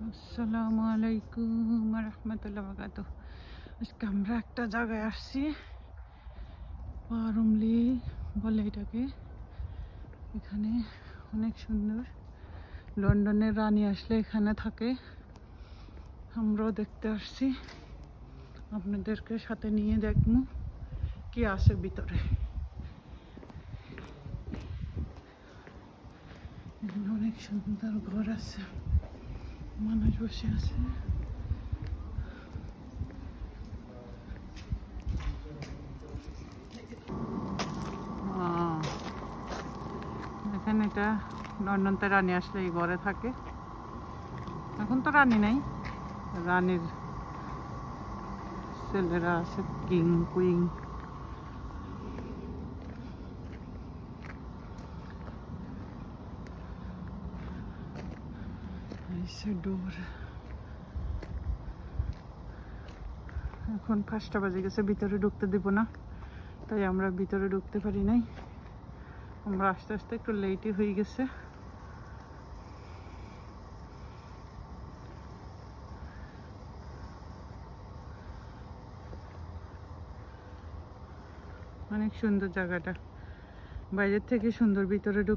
আসসালামু আলাইকুম রহমতুল্লাহ বারাকাতুহু। আজকে আমরা একটা জায়গায় আসছি, পারুমলি বলে এটাকে। এখানে অনেক সুন্দর, লন্ডনের রানী আসলে এখানে থাকে। আমরাও দেখতে আসছি, আপনাদেরকে সাথে নিয়ে দেখবো কি আছে ভিতরে। এখানে অনেক সুন্দর ঘর আছে, মানুষ বসে আছে। এখানে এটা লন্ডনতে রানী আসলে এই ঘরে থাকে। এখন তো রানী নাই, রানীর ছেলেরা আছে, কিং কুইন। ডোর। এখন 5টা বাজে গেছে, ভিতরে ঢুকতে দিব না, তাই আমরা ভিতরে ঢুকতে পারি নাই। আমরা আস্তে আস্তে একটু লেটই হয়ে গেছে। অনেক সুন্দর জায়গাটা, বাইরের থেকে সুন্দর, ভিতরে ঢুক